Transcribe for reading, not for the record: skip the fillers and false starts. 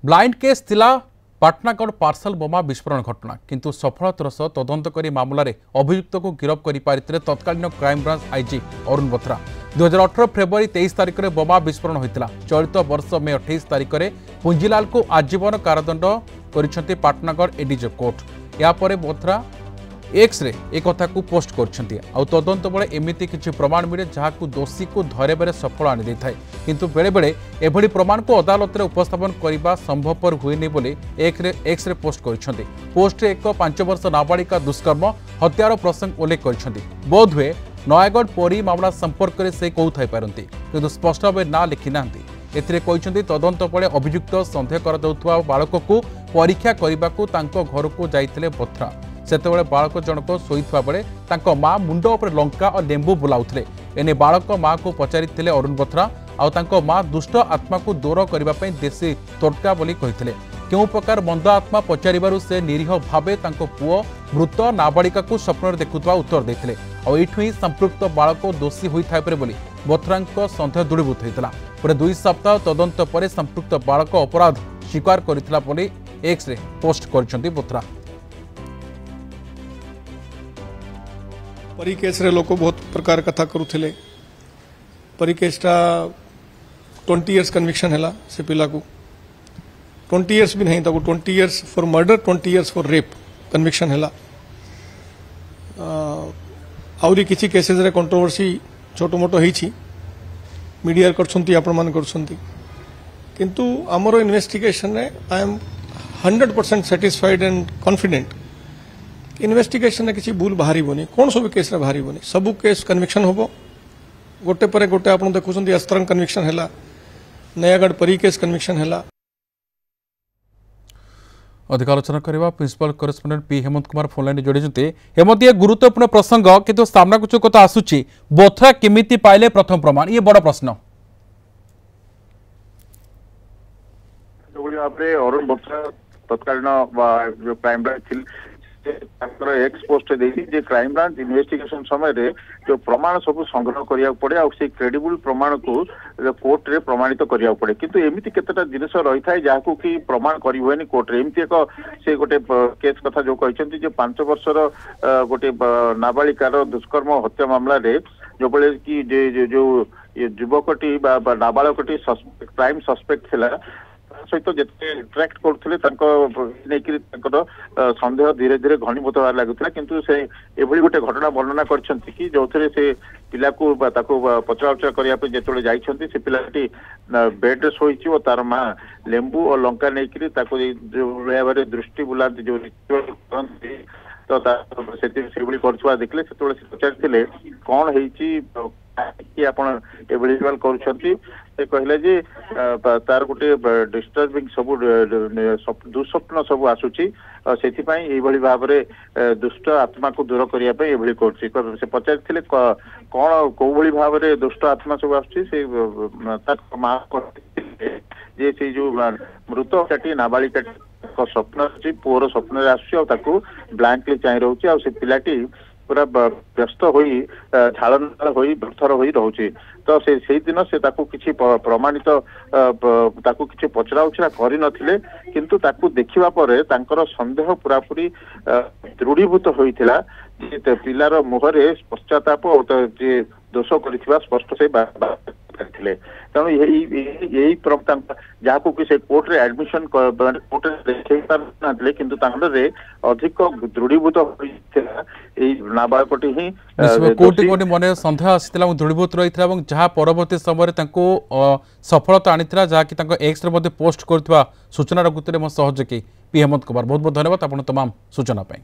Blind case थिला Patnagarh parcel बोमा विस्फोरण घटना किंतु सफलतार सह तदंत करी मामलें अभियुक्त को गिरफ्त कर पारिथिले तत्कालीन crime branch IG Arun Bothra. 2018 February 23 तारिख में बोमा विस्फोरण होता। चलित वर्ष मे 28 तारिख में पुंजीलाल को आजीवन कारादंड कर पाटनागढ़ एडीजे कोर्ट। यापर बोथरा एक्स रे एक कथा को पोस्ट करछंती आ तदंत बेले एमिति किछि प्रमाण मिले जहाकू दोषी को धरेबारे सफल आनि दैथाय किंतु बेले बेले एभली प्रमाण को अदालत रे उपस्थापन करिबा संभवपर हुएनी बोली एक्स रे पोस्ट करछंती। पोस्ट रे एक 5 वर्ष नाबालिका दुष्कर्म हत्यार प्रसंग उल्लेख करछंती। बोध हुए नयागढ़ परी मामला संपर्क में से कौ थाई पारंती किंतु स्पष्ट भाव ना लिखि नांती। एथिरे कहिसंती तदंत बेले अभियुक्त संदेह कर दउथुवा बालक को परीक्षा करबाकू तांको घर को जाइथिले बोथरा। सेतेबेले बालक जनक शोइथवा बेले तांको मां मुंड उपर लंका और लेंबू बुलाउथिले। एने बालक मां को पचारिथिले अरुण बोथरा आउ तांको मां दुष्ट आत्मा को दूर करबा पई देशी तोटका बोली कहिथिले। केउ प्रकार मंद आत्मा पचारिबारु से निरीह भावे तांको पुओ मृत नाबालिका को स्वप्न देखुथवा उत्तर देथिले और एठु ही संपृक्त बालक दोषी होइथाय परे बोली बोथरांको संदेह दृढ़ीभूत होइतला। पूरे 2 सप्ताह तदंत परे संपृक्त बालक अपराध स्वीकार करितला बोली एक्स रे पोस्ट करछंती बोथरा। परी केस रे लोक बहुत प्रकार कथा करुथिले। परी केसटा 20 इयर्स कन्विक्शन हैला से पिला को 20 इयर्स भी नहीं ताको 20 years for murder 20 years for rape conviction हैला। आउरी किछि केसेस रे कंट्रोवर्सी छोटो मोटो हेछि मीडिया करछंती आपण मान करछंती किंतु हमरो इन्वेस्टिगेशन रे I am 100% satisfied and confident investigation में किसी भूल बाहर कौन सब केस रे बाहर सबू केस कन्विक्शन हम गोटे पर गोटे आप देखुं अस्त्रंग कन्विक्शन है नयागढ़ परी केस कन्विक्शन है। अधिक आलोचना करवा principal correspondent P Hemant Kumar phone line जोड़ी। हेमंत ये गुरुत्वपूर्ण प्रसंग किंतु सामना कुछ कथा आसुची बोथरा केमिति पाइले प्रथम प्रमाण ये बड़ प्रश्न। अरुण बोथरा तत्कालीन जो क्राइम ब्रांच एक्स पोस्ट देखी क्राइम ब्रांच इन्वेस्टिगेशन समय रे जो प्रमाण सब संग्रह करिया पड़े आ से क्रेडिबल प्रमाण को कोर्ट रे प्रमाणित करिया पड़े किंतु एमिति केतेटा जिनिस रही थाए जाहाकू कि प्रमाण करि होएनी कोर्ट रे। एमिति एक से गोटे केस कथा जो कहचंती जे 5 वर्षर गोटे नाबालिकार दुष्कर्म हत्या मामला रे जो बेले कि जो युवकटी नाबालकटी क्राइम सस्पेक्ट थिला सहित जिते इंटराक्ट करते सन्देह धीरे धीरे घनीभूत होगा लगुला किंतु से एभली गोटे घटना वर्णना करछंती कि जो से पिला को पचरा उचरा करने जो जाइछंती से पिलाटी बेड रे शोइछि और तार मां लेंबू और लंका नहीं जो दृष्टि बुलाती जो रिचुअल करती तो से देखले से पचारि कौन होइछि कि आपण एवलिबल करूछंती से कहले जे तार गोटे डिस्टर्बिंग सब दुस्वप्न सब आसुची सेथि पई एभली भाबरे दुष्ट आत्मा को दूर करिया पे एभली करछि से पचारिथिले कोन को भली भाबरे दुष्ट आत्मा सब आसुची से तार मां जे से जो मृत काटी नाबालिका को स्वप्न अछि पुअर स्वप्न रे आसुची और ताकू ब्लैंकली चाहि रहउची और से पिलाटी पूरा व्यस्त होई झाड़नाल होई व्यर्थर होई रहउची तो से दिन से ताकू किछि प्रमाणित ताकू किछि पचरा उचरा करि नथिले किंतु ताकू देखिबा परे तांकर संदेह पूरा पूरी दृढ़ीभूत होइथिला जे पिलार मुहरे पश्चाताप और जे दोष करिथिबा स्पष्ट से करथिले तेणु यही जहाँ कि से कोर्ट रे एडमिशन कोर्ट रे पारे किंतु अधिक दृढ़ीभूत होइथिला एई नाबालकटी ही कोर्ट कोर्ट मन संदेह आसीथिला दृढ़ीभूत रहिथिला एवं जहाँ परवर्ती समय तांको सफलता आनिथिला जहाँ कि तांको एक्स रे मध्ये पोस्ट करथिबा सूचना रखुथिले मो सहयोगी पी हेमंत कुमार बहुत बहुत धन्यवाद आपण तमाम सूचना पाई।